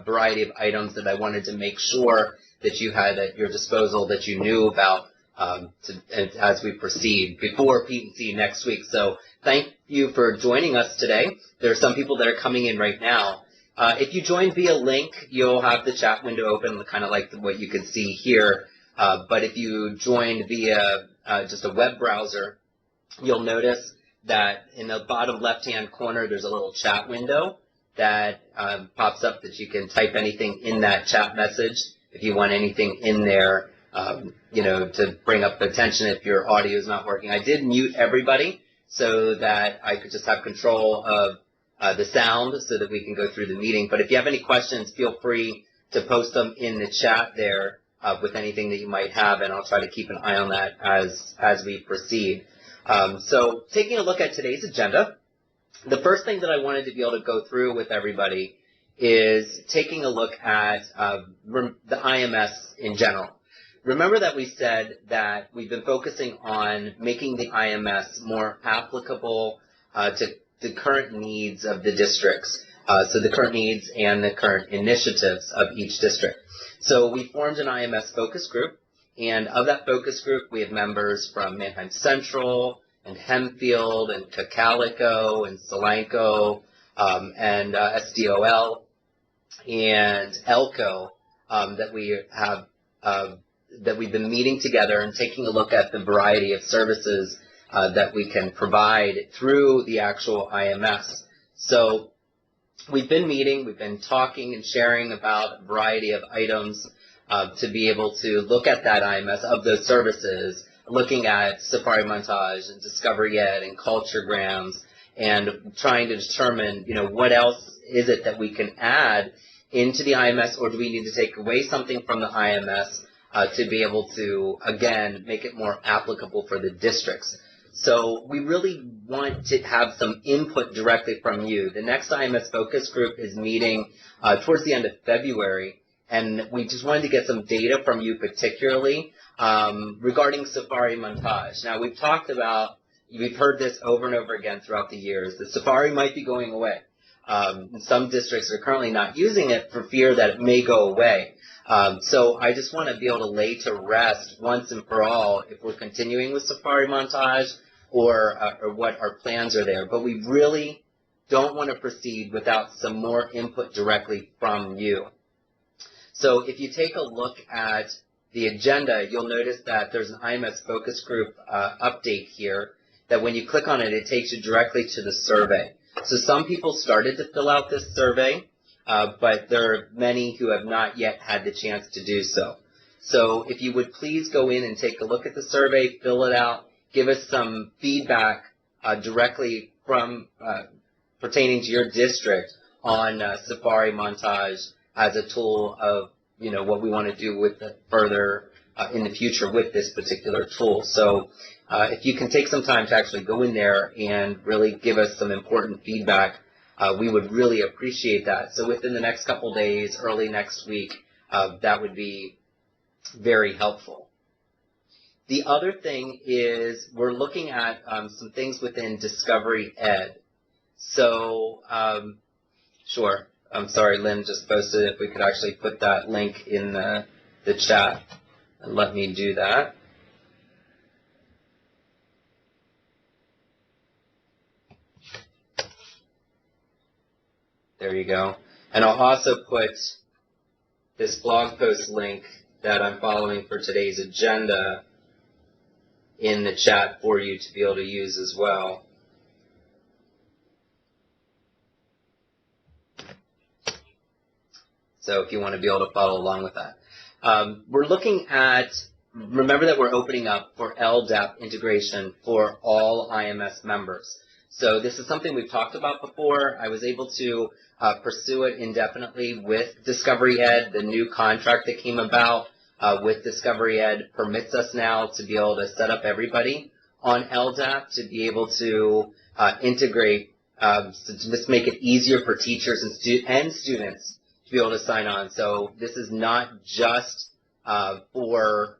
variety of items that I wanted to make sure that you had at your disposal, that you knew about as we proceed before P&C next week. So thank you for joining us today. There are some people that are coming in right now. If you join via link, you'll have the chat window open, kind of like what you can see here. But if you joined via just a web browser, you'll notice that in the bottom left-hand corner, there's a little chat window that pops up that you can type anything in that chat message if you want anything in there, to bring up attention if your audio is not working. I did mute everybody so that I could just have control of the sound so that we can go through the meeting. But if you have any questions, feel free to post them in the chat there with anything that you might have, and I'll try to keep an eye on that as we proceed. So taking a look at today's agenda, the first thing that I wanted to be able to go through with everybody is taking a look at the IMS in general. Remember that we said that we've been focusing on making the IMS more applicable to the current needs of the districts, so the current needs and the current initiatives of each district. So we formed an IMS focus group, and of that focus group, we have members from Manheim Central, and Hempfield, and Cacalico, and Solanco, and SDOL, and ELCO, that we have that we've been meeting together and taking a look at the variety of services that we can provide through the actual IMS. So we've been meeting, we've been talking and sharing about a variety of items to be able to look at that IMS of those services, looking at Safari Montage and Discovery Ed and Culturegrams, and trying to determine, what else is it that we can add into the IMS, or do we need to take away something from the IMS to be able to, again, make it more applicable for the districts. So we really want to have some input directly from you. The next IMS focus group is meeting towards the end of February, and we just wanted to get some data from you particularly regarding Safari Montage. Now, we've heard this over and over again throughout the years, that Safari might be going away. Some districts are currently not using it for fear that it may go away. So I just want to be able to lay to rest once and for all if we're continuing with Safari Montage or what our plans are there. But we really don't want to proceed without some more input directly from you. So if you take a look at the agenda, you'll notice that there's an IMS focus group update here, that when you click on it, it takes you directly to the survey. So some people started to fill out this survey, but there are many who have not yet had the chance to do so. So if you would please go in and take a look at the survey, fill it out, give us some feedback directly from pertaining to your district on Safari Montage as a tool of what we want to do with it further in the future with this particular tool. So if you can take some time to actually go in there and really give us some important feedback, we would really appreciate that. So within the next couple days, early next week, that would be very helpful. The other thing is we're looking at some things within Discovery Ed. So, sure. I'm sorry, Lynn just posted if we could actually put that link in the chat. And let me do that. There you go. And I'll also put this blog post link that I'm following for today's agenda in the chat for you to be able to use as well. So if you want to be able to follow along with that. We're looking at, remember that we're opening up for Ldap integration for all IMS members. So this is something we've talked about before. I was able to pursue it indefinitely with Discovery Ed. The new contract that came about with Discovery Ed permits us now to be able to set up everybody on Ldap to be able to integrate, to just make it easier for teachers and students to be able to sign on. So this is not just for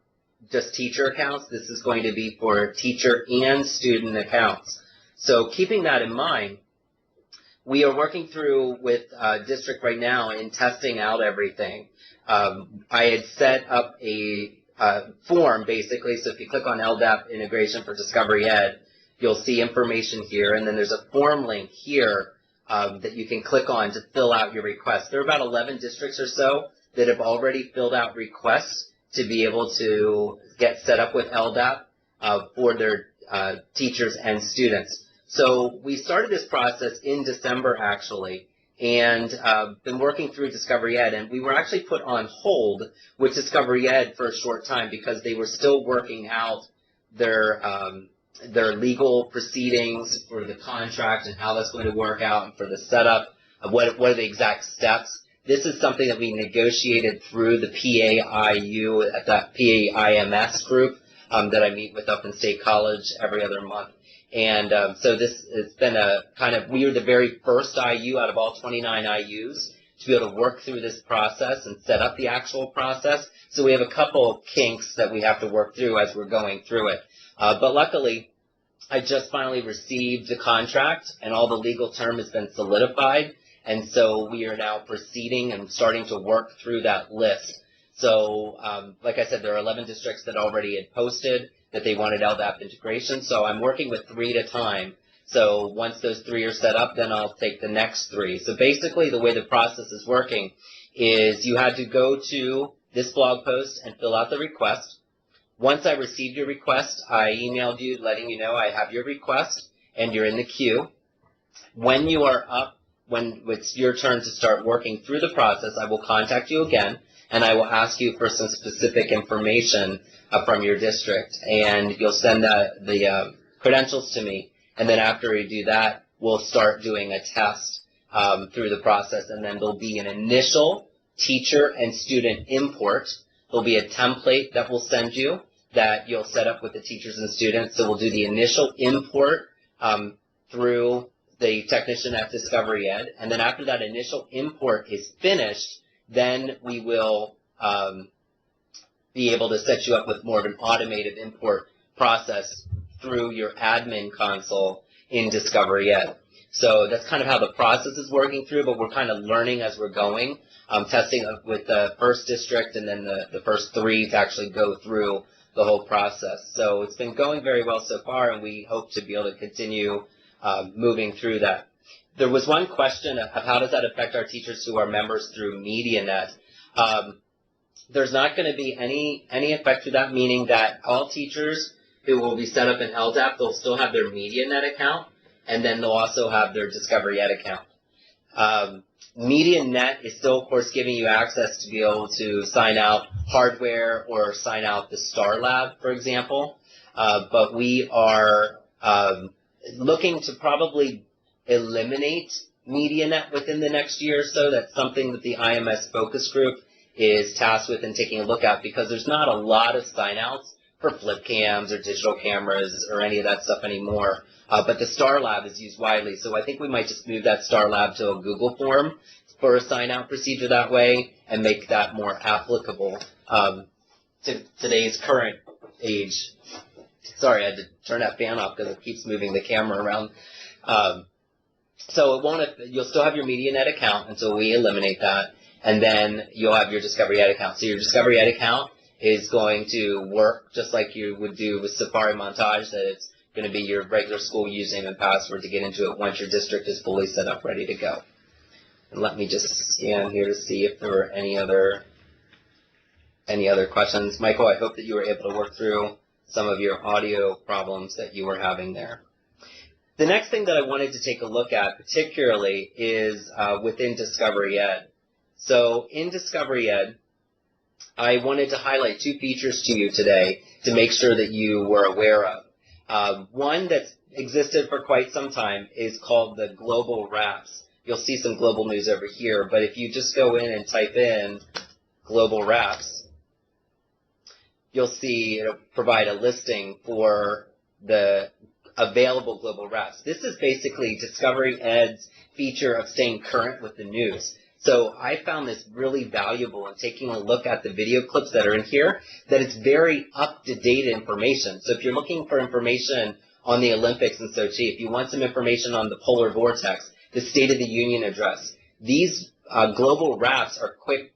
just teacher accounts. This is going to be for teacher and student accounts. So keeping that in mind, we are working through with district right now in testing out everything. I had set up a form, basically, so if you click on Ldap Integration for Discovery Ed, you'll see information here, and then there's a form link here that you can click on to fill out your request. There are about 11 districts or so that have already filled out requests to be able to get set up with Ldap for their teachers and students. So we started this process in December, actually, and been working through Discovery Ed, and we were actually put on hold with Discovery Ed for a short time because they were still working out their legal proceedings for the contract and how that's going to work out, and for the setup of what are the exact steps. This is something that we negotiated through the PAIU, at that PAIMS group that I meet with up in State College every other month. And so this has been a kind of, we are the very first IU out of all 29 IUs to be able to work through this process and set up the actual process. So we have a couple of kinks that we have to work through as we're going through it. But luckily, I just finally received the contract, and all the legal term has been solidified. And so we are now proceeding and starting to work through that list. So, like I said, there are 11 districts that already had posted that they wanted Ldap integration. So I'm working with 3 at a time. So once those 3 are set up, then I'll take the next 3. So basically, the way the process is working is you had to go to this blog post and fill out the request. Once I received your request, I emailed you letting you know I have your request and you're in the queue. When you are up, when it's your turn to start working through the process, I will contact you again, and I will ask you for some specific information from your district, and you'll send the credentials to me, and then after we do that, we'll start doing a test through the process, and then there'll be an initial teacher and student import. There'll be a template that we'll send you that you'll set up with the teachers and students, so we'll do the initial import through the technician at Discovery Ed, and then after that initial import is finished, then we will be able to set you up with more of an automated import process through your admin console in Discovery Ed. So that's kind of how the process is working through, but we're kind of learning as we're going, testing with the first district and then the first 3 to actually go through the whole process. So it's been going very well so far, and we hope to be able to continue moving through that. There was one question of how does that affect our teachers who are members through MediaNet. There's not going to be any effect to that, meaning that all teachers who will be set up in Ldap, they'll still have their MediaNet account, and then they'll also have their Discovery Ed account. MediaNet is still, of course, giving you access to be able to sign out hardware or sign out the Star Lab, for example. But we are looking to probably eliminate MediaNet within the next year or so. That's something that the IMS focus group is tasked with and taking a look at, because there's not a lot of sign-outs for flip cams or digital cameras or any of that stuff anymore. But the Star Lab is used widely, so I think we might just move that Star Lab to a Google form for a sign-out procedure that way and make that more applicable to today's current age. Sorry, I had to turn that fan off because it keeps moving the camera around. So it won't. You'll still have your MediaNet account until we eliminate that, and then you'll have your Discovery Ed account. So your Discovery Ed account is going to work just like you would do with Safari Montage, that it's going to be your regular school username and password to get into it once your district is fully set up, ready to go. And let me just scan here to see if there were any other questions. Michael, I hope that you were able to work through some of your audio problems that you were having there. The next thing that I wanted to take a look at particularly is within Discovery Ed. So in Discovery Ed, I wanted to highlight 2 features to you today to make sure that you were aware of. One that's existed for quite some time is called the Global Wraps. You'll see some global news over here, but if you just go in and type in Global Wraps, you'll see it'll provide a listing for the available global wraps. This is basically Discovery Ed's feature of staying current with the news. So I found this really valuable in taking a look at the video clips that are in here, that it's very up-to-date information. So if you're looking for information on the Olympics in Sochi, if you want some information on the polar vortex, the State of the Union address. These global wraps are quick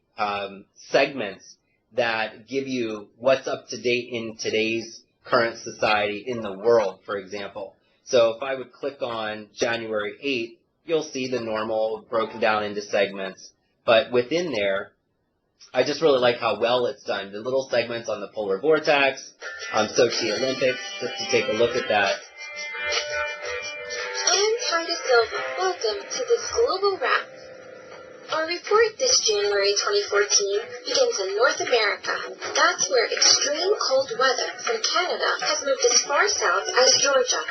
segments that give you what's up to date in today's current society in the world, for example. So if I would click on January 8th, you'll see the normal broken down into segments. But within there, I just really like how well it's done. The little segments on the polar vortex, on Sochi Olympics, just to take a look at that. I'm Titus Silva. Welcome to this global wrap. Our report this January 2014 begins in North America. That's where extreme cold weather from Canada has moved as far south as Georgia.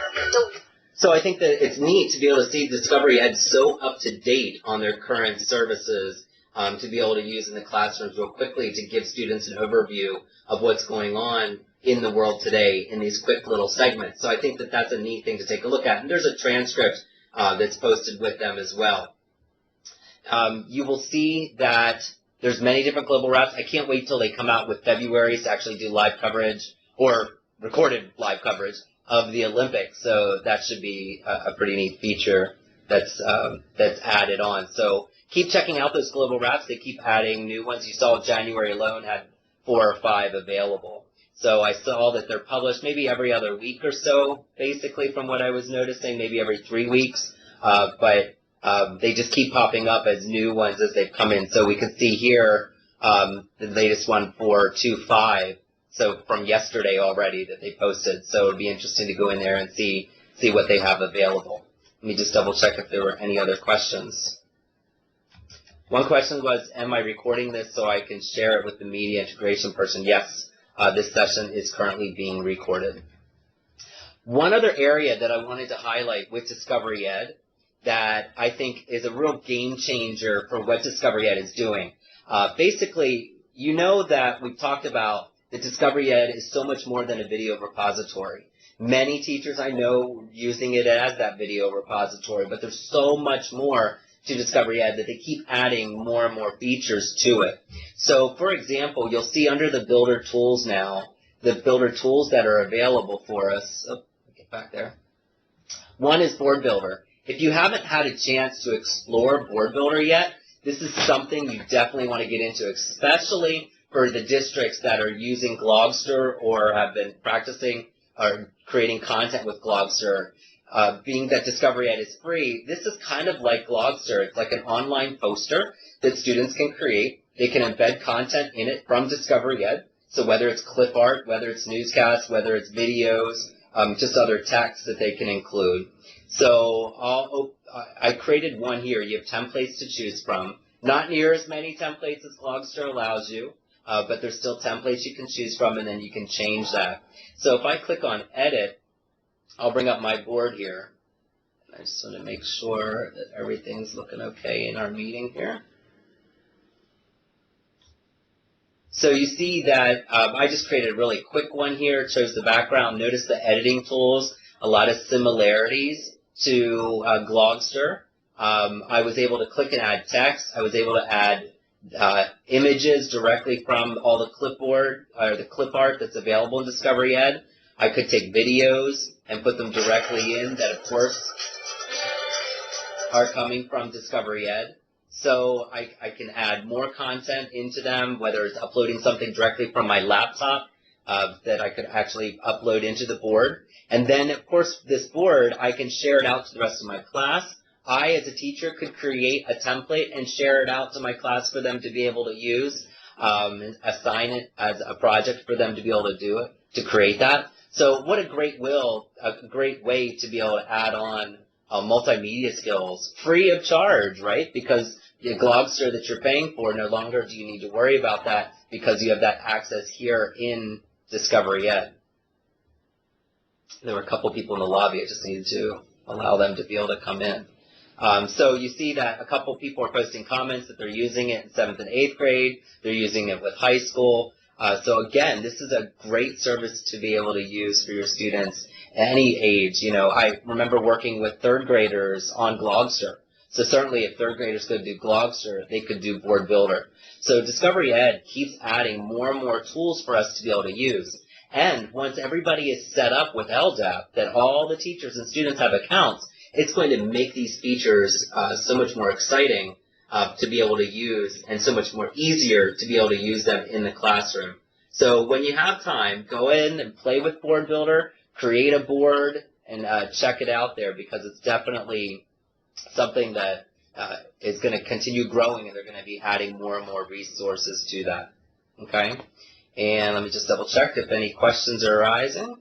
So I think that it's neat to be able to see Discovery Ed so up to date on their current services to be able to use in the classrooms real quickly to give students an overview of what's going on in the world today in these quick little segments. So I think that that's a neat thing to take a look at. And there's a transcript that's posted with them as well. You will see that there's many different global wraps. I can't wait till they come out with February to actually do live coverage or recorded live coverage of the Olympics. So that should be a pretty neat feature that's added on. So keep checking out those global wraps. They keep adding new ones. You saw January alone had 4 or 5 available. So I saw that they're published maybe every other week or so, basically, from what I was noticing, maybe every 3 weeks. But they just keep popping up as new ones as they've come in. So we can see here the latest one for 2/5, so from yesterday already that they posted. So it would be interesting to go in there and see what they have available. Let me just double check if there were any other questions. One question was, am I recording this so I can share it with the media integration person? Yes, this session is currently being recorded. One other area that I wanted to highlight with Discovery Ed that I think is a real game changer for what Discovery Ed is doing. Basically, you know that we've talked about that Discovery Ed is so much more than a video repository. Many teachers I know using it as that video repository, but there's so much more to Discovery Ed that they keep adding more and more features to it. So, for example, you'll see under the Builder Tools now, the Builder Tools that are available for us. Oh, get back there. One is Board Builder. If you haven't had a chance to explore Board Builder yet, this is something you definitely want to get into, especially for the districts that are using Glogster or have been practicing or creating content with Glogster. Being that Discovery Ed is free, this is kind of like Glogster. It's like an online poster that students can create. They can embed content in it from Discovery Ed. So whether it's clip art, whether it's newscasts, whether it's videos, just other text that they can include. So I created one here. You have templates to choose from. Not near as many templates as Glogster allows you, but there's still templates you can choose from, and then you can change that. So if I click on Edit, I'll bring up my board here. I just want to make sure that everything's looking okay in our meeting here. So you see that I just created a really quick one here. It shows the background. Notice the editing tools, a lot of similarities to Glogster. I was able to click and add text. I was able to add images directly from all the clipboard or the clip art that's available in Discovery Ed. I could take videos and put them directly in that, of course, are coming from Discovery Ed. So I can add more content into them, whether it's uploading something directly from my laptop that I could actually upload into the board. And then, of course, this board, I can share it out to the rest of my class. I, as a teacher, could create a template and share it out to my class for them to be able to use, assign it as a project for them to be able to do it, to create that. So what a great way to be able to add on multimedia skills free of charge, right? Because the Glogster that you're paying for, no longer do you need to worry about that because you have that access here in Discovery Ed. There were a couple people in the lobby. I just needed to allow them to be able to come in. So you see that a couple people are posting comments that they're using it in 7th and 8th grade. They're using it with high school. So again, this is a great service to be able to use for your students any age. You know, I remember working with 3rd graders on Glogster. So certainly if 3rd graders could do Glogster, they could do Board Builder. So Discovery Ed keeps adding more and more tools for us to be able to use. And once everybody is set up with Ldap, that all the teachers and students have accounts, it's going to make these features so much more exciting to be able to use, and so much more easier to be able to use them in the classroom. So when you have time, go in and play with Board Builder, create a board, and check it out there, because it's definitely something that is going to continue growing, and they're going to be adding more and more resources to that. Okay? And let me just double check if any questions are arising.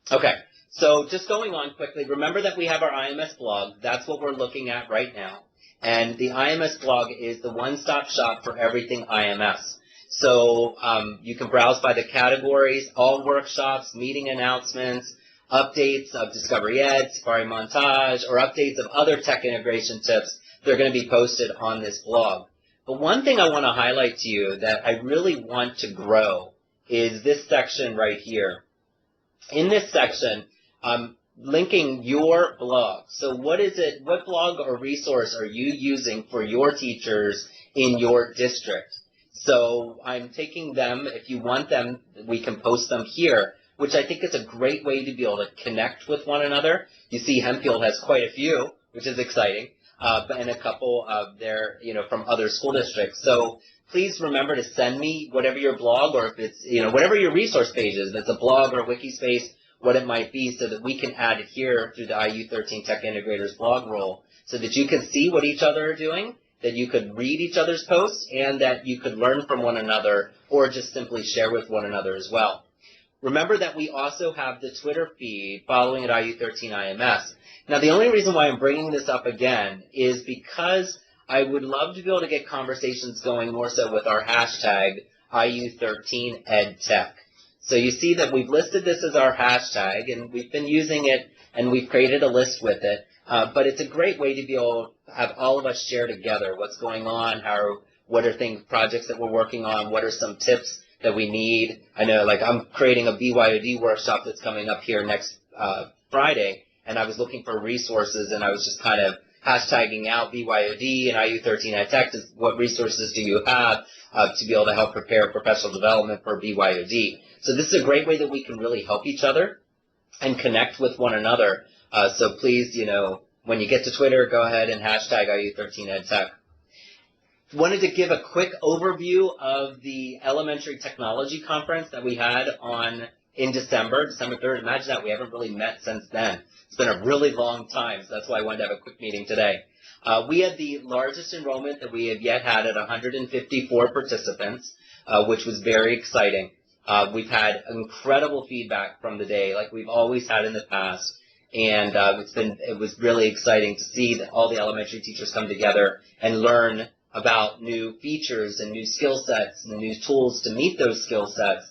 Okay, so just going on quickly, remember that we have our IMS blog. That's what we're looking at right now. And the IMS blog is the one-stop shop for everything IMS. So you can browse by the categories, all workshops, meeting announcements, updates of Discovery Ed, Safari Montage, or updates of other tech integration tips. They're going to be posted on this blog. But one thing I want to highlight to you that I really want to grow is this section right here. In this section, I'm linking your blog. So what blog or resource are you using for your teachers in your district? So I'm taking them. If you want them, we can post them here, which I think is a great way to be able to connect with one another. You see Hempfield has quite a few, which is exciting, and a couple of their, from other school districts. So please remember to send me whatever your blog, or if it's, whatever your resource page is, if it's a blog or a wiki space, what it might be, so that we can add it here through the IU13 Tech Integrators blog role, so that you can see what each other are doing, that you could read each other's posts, and that you could learn from one another, or just simply share with one another as well. Remember that we also have the Twitter feed following at IU13 IMS. Now, the only reason why I'm bringing this up again is because I would love to be able to get conversations going more so with our hashtag IU13EdTech. So you see that we've listed this as our hashtag, and we've been using it, and we've created a list with it. But it's a great way to be able to have all of us share together what's going on, what are projects that we're working on, what are some tips that we need. I know, I'm creating a BYOD workshop that's coming up here next Friday, and I was looking for resources, and I was just kind of hashtagging out BYOD and IU13 EdTech. What resources do you have to be able to help prepare professional development for BYOD? So this is a great way that we can really help each other and connect with one another. So please, when you get to Twitter, go ahead and hashtag IU13 EdTech. Wanted to give a quick overview of the Elementary Technology Conference that we had in December 3rd. Imagine that, we haven't really met since then. It's been a really long time, so that's why I wanted to have a quick meeting today. We had the largest enrollment that we have yet had at 154 participants, which was very exciting. We've had incredible feedback from the day, like we've always had in the past, and it was really exciting to see that all the elementary teachers come together and learn about new features and new skill sets and new tools to meet those skill sets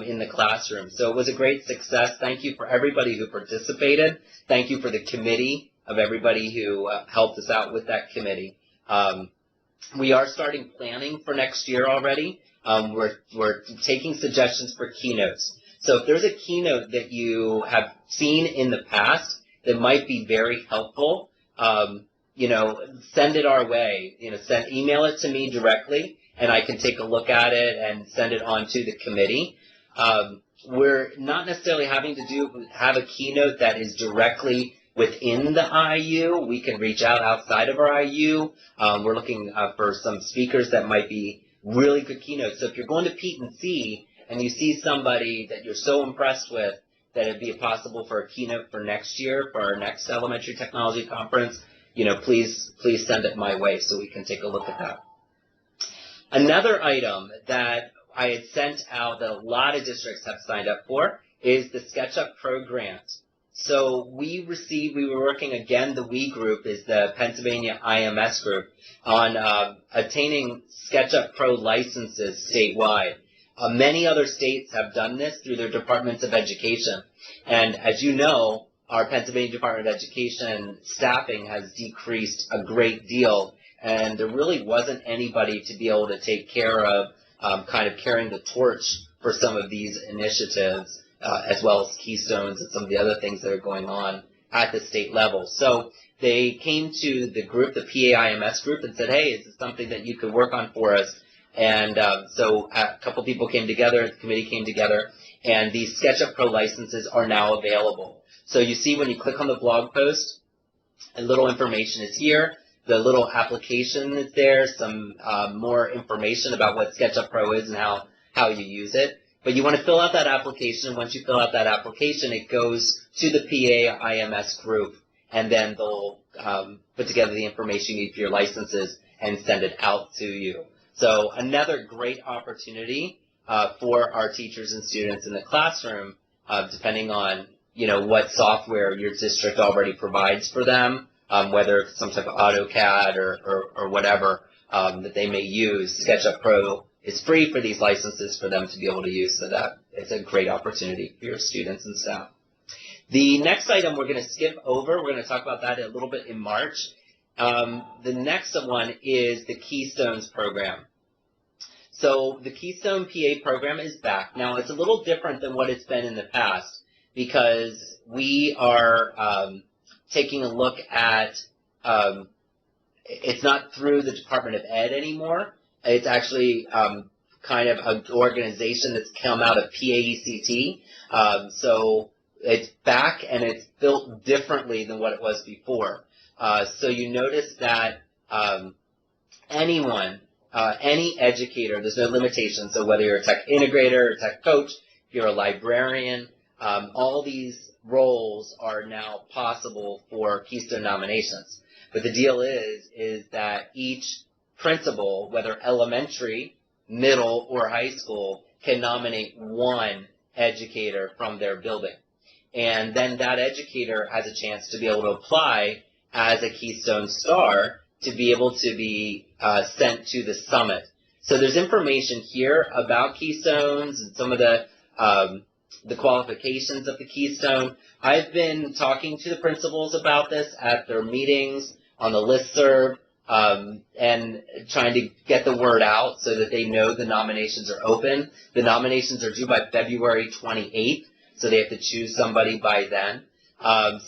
in the classroom. So it was a great success. Thank you for everybody who participated. Thank you for the committee of everybody who helped us out with that committee. We are starting planning for next year already. We're taking suggestions for keynotes. So if there's a keynote that you have seen in the past that might be very helpful, send it our way. Email it to me directly, and I can take a look at it and send it on to the committee. We're not necessarily having to have a keynote that is directly within the IU. We can reach outside of our IU. We're looking for some speakers that might be really good keynotes. So if you're going to Pete and C and you see somebody that you're so impressed with that it'd be possible for a keynote for next year, for our next Elementary Technology Conference, please send it my way so we can take a look at that. Another item that I had sent out that a lot of districts have signed up for is the Sketchup Pro Grant. So we were working again, the We group is the Pennsylvania IMS group, on obtaining Sketchup Pro licenses statewide. Many other states have done this through their departments of education. And as you know, our Pennsylvania Department of Education staffing has decreased a great deal, and there really wasn't anybody to be able to take care of kind of carrying the torch for some of these initiatives, as well as Keystones and some of the other things that are going on at the state level. So they came to the group, the PAIMS group, and said, hey, is this something that you could work on for us? And so a couple people came together, the committee came together, and these Sketchup Pro licenses are now available. So you see when you click on the blog post, a little information is here. The little application is there, some more information about what Sketchup Pro is and how you use it. But you want to fill out that application. Once you fill out that application, it goes to the PA IMS group, and then they'll put together the information you need for your licenses and send it out to you. So another great opportunity for our teachers and students in the classroom, depending on what software your district already provides for them, whether it's some type of AutoCAD or whatever that they may use. SketchUp Pro is free for these licenses for them to be able to use, so that it's a great opportunity for your students and staff. The next item we're going to skip over. We're going to talk about that a little bit in March. The next one is the Keystones program. So the Keystone PA program is back. Now, it's a little different than what it's been in the past because we are taking a look at, it's not through the Department of Ed anymore. It's actually kind of an organization that's come out of PAECT. So it's back and it's built differently than what it was before. So you notice that anyone, any educator, there's no limitation. So whether you're a tech integrator or tech coach, if you're a librarian, all these roles are now possible for Keystone nominations. But the deal is that each principal, whether elementary, middle, or high school, can nominate one educator from their building. And then that educator has a chance to be able to apply as a Keystone star to be able to be sent to the summit. So there's information here about Keystones and some of the qualifications of the Keystone. I've been talking to the principals about this at their meetings, on the listserv, and trying to get the word out so that they know the nominations are open. The nominations are due by February 28th, so they have to choose somebody by then.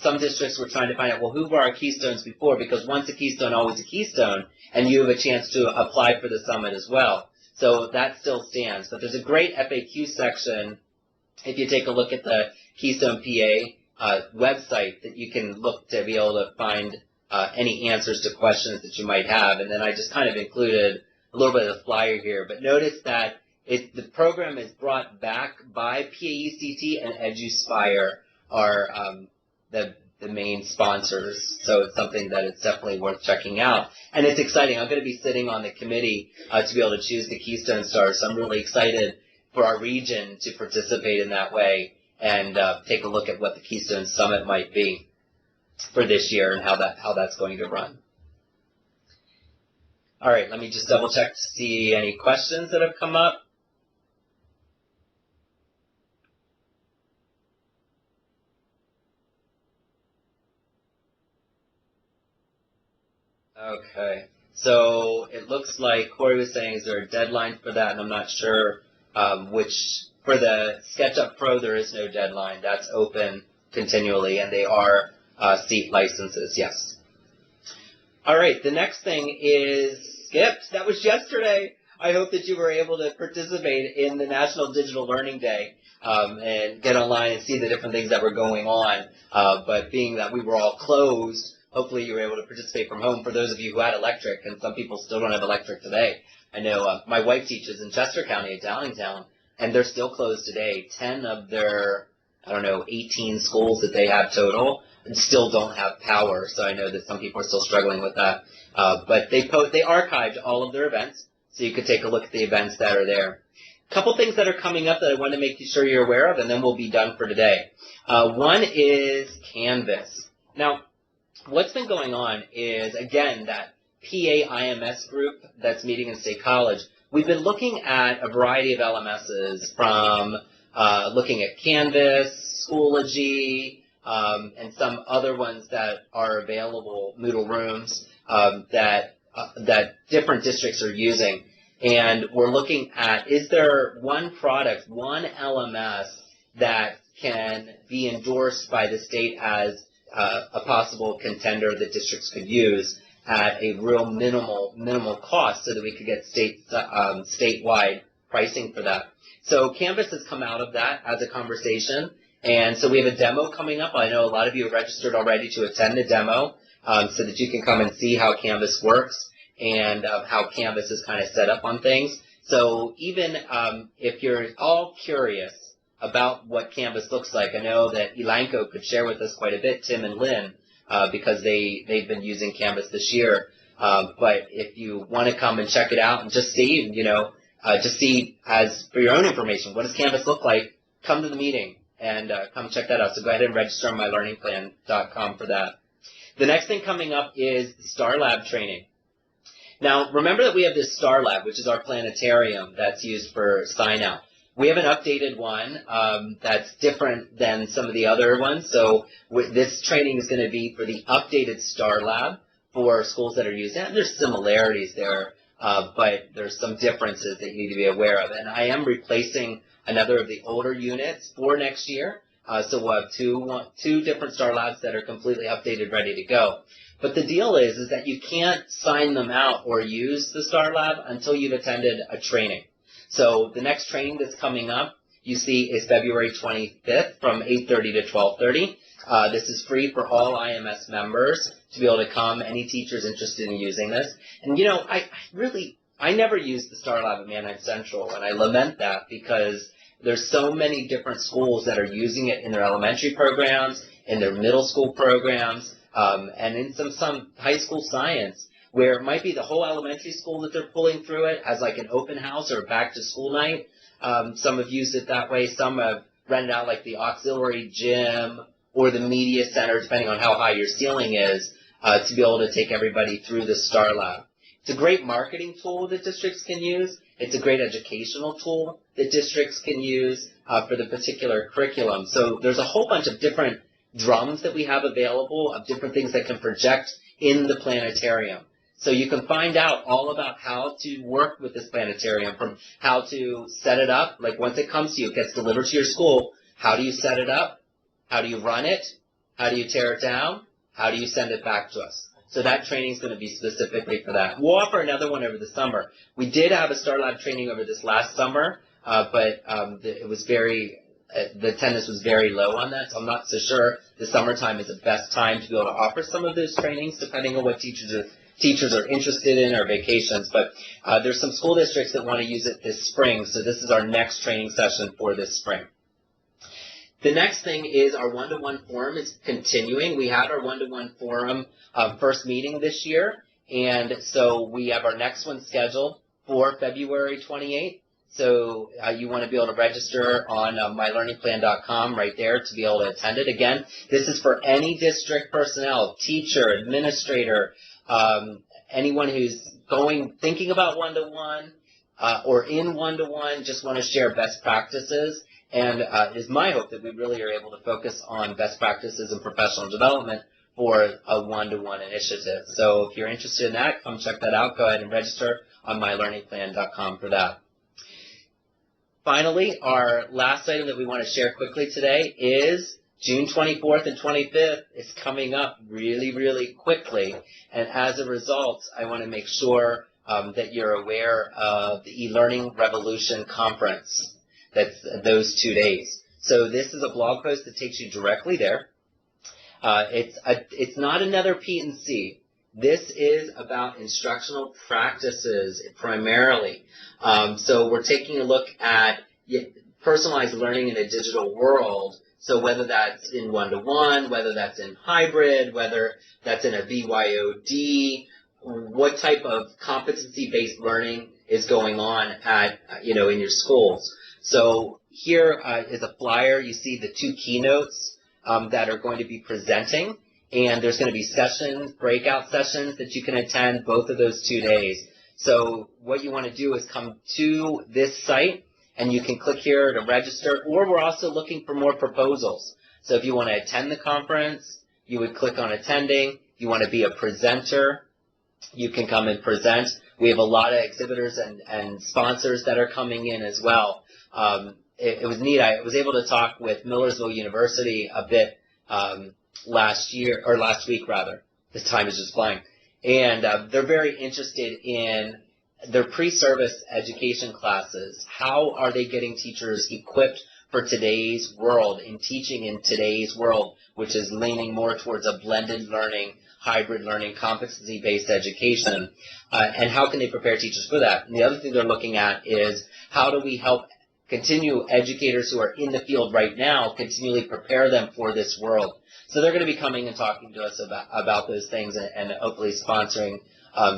Some districts were trying to find out, well, who were our Keystones before? Because once a Keystone, always a Keystone, and you have a chance to apply for the summit as well. So that still stands. But there's a great FAQ section if you take a look at the Keystone PA website that you can look to be able to find any answers to questions that you might have. And then I just kind of included a little bit of the flyer here. But notice that the program is brought back by PAECT and EduSpire are the main sponsors. So it's something that it's definitely worth checking out. And it's exciting. I'm going to be sitting on the committee to be able to choose the Keystone Stars. So I'm really excited for our region to participate in that way and take a look at what the Keystone Summit might be for this year and how that's going to run. All right, let me just double check to see any questions that have come up. Okay, so it looks like Corey was saying, is there a deadline for that? And I'm not sure for the SketchUp Pro, there is no deadline. That's open continually, and they are seat licenses, yes. All right, the next thing is skipped. That was yesterday. I hope that you were able to participate in the National Digital Learning Day and get online and see the different things that were going on. But being that we were all closed, hopefully you were able to participate from home for those of you who had electric, and some people still don't have electric today. I know my wife teaches in Chester County at Downingtown, and they're still closed today. 10 of their, 18 schools that they have total still don't have power, so I know that some people are still struggling with that. But they archived all of their events, so you could take a look at the events that are there. A couple things that are coming up that I want to make sure you're aware of, and then we'll be done for today. One is Canvas. Now, what's been going on is, again, that PA IMS group that's meeting in State College, we've been looking at a variety of LMSs, from looking at Canvas, Schoology, and some other ones that are available, Moodle Rooms, that different districts are using. And we're looking at, is there one product, one LMS that can be endorsed by the state as a possible contender that districts could use? at a real minimal cost so that we could get statewide pricing for that. So Canvas has come out of that as a conversation. And so we have a demo coming up. I know a lot of you have registered already to attend the demo so that you can come and see how Canvas works and how Canvas is kind of set up on things. So even if you're all curious about what Canvas looks like, I know that Elanco could share with us quite a bit, Tim and Lynn, because they've been using Canvas this year. But if you want to come and check it out and just see, just see as for your own information, what does Canvas look like, come to the meeting and come check that out. So go ahead and register on mylearningplan.com for that. The next thing coming up is Star Lab training. Now, remember that we have this Star Lab, which is our planetarium that's used for sign-out. We have an updated one that's different than some of the other ones. So this training is going to be for the updated Star Lab for schools that are using it. There's similarities there, but there's some differences that you need to be aware of. And I am replacing another of the older units for next year. So we'll have two different Star Labs that are completely updated, ready to go. But the deal is that you can't sign them out or use the Star Lab until you've attended a training. So the next training that's coming up, you see, is February 25th from 8:30 to 12:30. This is free for all IMS members to be able to come, any teachers interested in using this. And, I never used the Star Lab at Manheim Central, and I lament that because there's so many different schools that are using it in their elementary programs, in their middle school programs, and in some high school science, where it might be the whole elementary school that they're pulling through it as like an open house or back to school night. Some have used it that way. Some have rented out like the auxiliary gym or the media center, depending on how high your ceiling is, to be able to take everybody through the Star Lab. It's a great marketing tool that districts can use. It's a great educational tool that districts can use for the particular curriculum. So there's a whole bunch of different drums that we have available of different things that can project in the planetarium. So you can find out all about how to work with this planetarium, from how to set it up. Like once it comes to you, it gets delivered to your school. How do you set it up? How do you run it? How do you tear it down? How do you send it back to us? So that training is going to be specifically for that. We'll offer another one over the summer. We did have a Star Lab training over this last summer, but it was the attendance was very low on that, so I'm not so sure the summertime is the best time to be able to offer some of those trainings, depending on what teachers are interested in, or vacations. But there's some school districts that want to use it this spring, so this is our next training session for this spring. The next thing is our one-to-one forum is continuing. We had our one-to-one forum first meeting this year, and so we have our next one scheduled for February 28th. So you want to be able to register on mylearningplan.com right there to be able to attend it. Again, this is for any district personnel, teacher, administrator, anyone who's thinking about one-to-one or in one-to-one, just want to share best practices. And it is my hope that we really are able to focus on best practices and professional development for a one-to-one initiative. So if you're interested in that, come check that out. Go ahead and register on mylearningplan.com for that. Finally, our last item that we want to share quickly today is June 24th and 25th is coming up really, really quickly. And as a result, I want to make sure that you're aware of the e-learning revolution conference. That's those 2 days. So this is a blog post that takes you directly there. It's not another P&C. This is about instructional practices primarily. So we're taking a look at personalized learning in a digital world. So whether that's in one-to-one, whether that's in hybrid, whether that's in a BYOD, what type of competency-based learning is going on at in your schools. So here is a flyer. You see the 2 keynotes that are going to be presenting, and there's going to be sessions, breakout sessions that you can attend both of those 2 days. So what you want to do is come to this site, and you can click here to register, or we're also looking for more proposals. So if you want to attend the conference, you would click on attending. You want to be a presenter, you can come and present. We have a lot of exhibitors and sponsors that are coming in as well. It was neat. I was able to talk with Millersville University a bit last week rather. The time is just flying. And they're very interested in their pre-service education classes. How are they getting teachers equipped for today's world, in teaching in today's world, which is leaning more towards a blended learning, hybrid learning, competency-based education, and how can they prepare teachers for that? And the other thing they're looking at is how do we help continue educators who are in the field right now, continually prepare them for this world. So they're going to be coming and talking to us about those things and hopefully sponsoring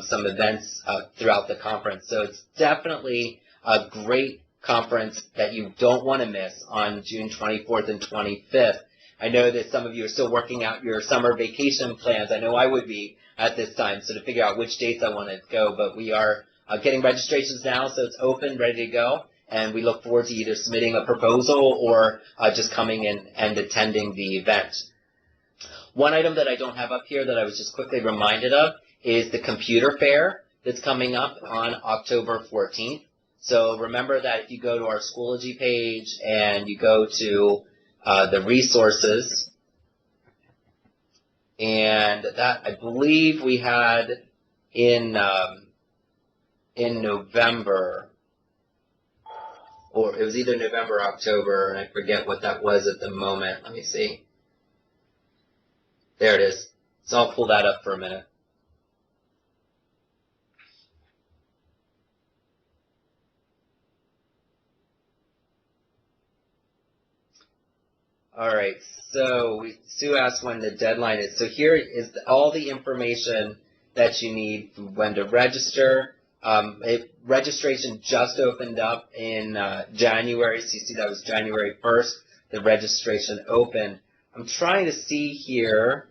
some events throughout the conference. So it's definitely a great conference that you don't want to miss on June 24th and 25th. I know that some of you are still working out your summer vacation plans. I know I would be at this time, so to figure out which dates I want to go. But we are getting registrations now, so it's open, ready to go. And we look forward to either submitting a proposal or just coming in and attending the event. One item that I don't have up here that I was just quickly reminded of is the computer fair that's coming up on October 14th. So remember that if you go to our Schoology page and you go to the resources, and that I believe we had in November, or it was either November or October, and I forget what that was at the moment. Let me see. There it is. So I'll pull that up for a minute. All right, so Sue asked when the deadline is. So here is all the information that you need for when to register. Registration just opened up in January, so you see that was January 1st. The registration opened. I'm trying to see here.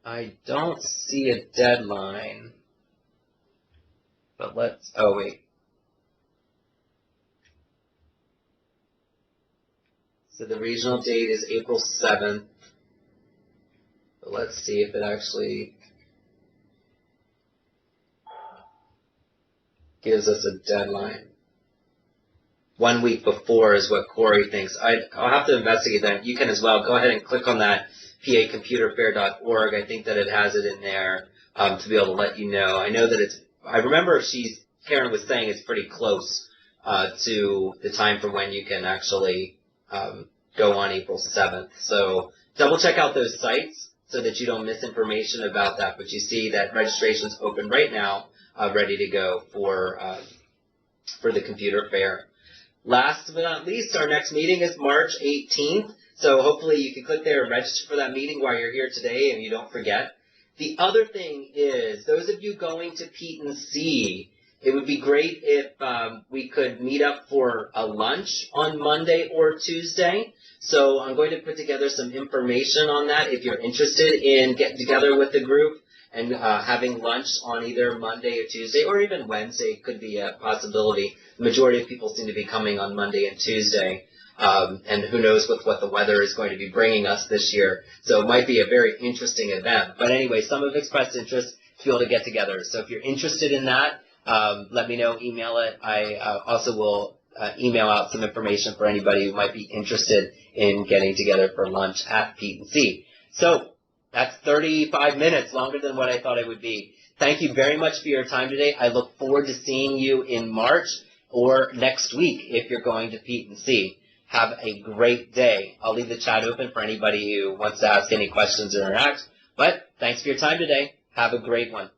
I don't see a deadline, but let's, oh wait. So the regional date is April 7th. But let's see if it actually gives us a deadline. 1 week before is what Corey thinks. I'll have to investigate that. You can as well. Go ahead and click on that pacomputerfair.org. I think that it has it in there to be able to let you know. I know that it's, I remember Karen was saying it's pretty close to the time for when you can actually go on April 7th. So double check out those sites so that you don't miss information about that. But you see that registration's open right now, ready to go for the computer fair. Last but not least, our next meeting is March 18th. So hopefully you can click there and register for that meeting while you're here today and you don't forget. The other thing is, those of you going to P&C, it would be great if we could meet up for a lunch on Monday or Tuesday. So I'm going to put together some information on that if you're interested in getting together with the group and having lunch on either Monday or Tuesday, or even Wednesday could be a possibility. The majority of people seem to be coming on Monday and Tuesday, and who knows what the weather is going to be bringing us this year. So it might be a very interesting event. But anyway, some have expressed interest to be able to get together. So if you're interested in that, let me know, email it. I also will email out some information for anybody who might be interested in getting together for lunch at P&C. So that's 35 minutes, longer than what I thought it would be. Thank you very much for your time today. I look forward to seeing you in March or next week if you're going to P&C. Have a great day. I'll leave the chat open for anybody who wants to ask any questions or interact. But thanks for your time today. Have a great one.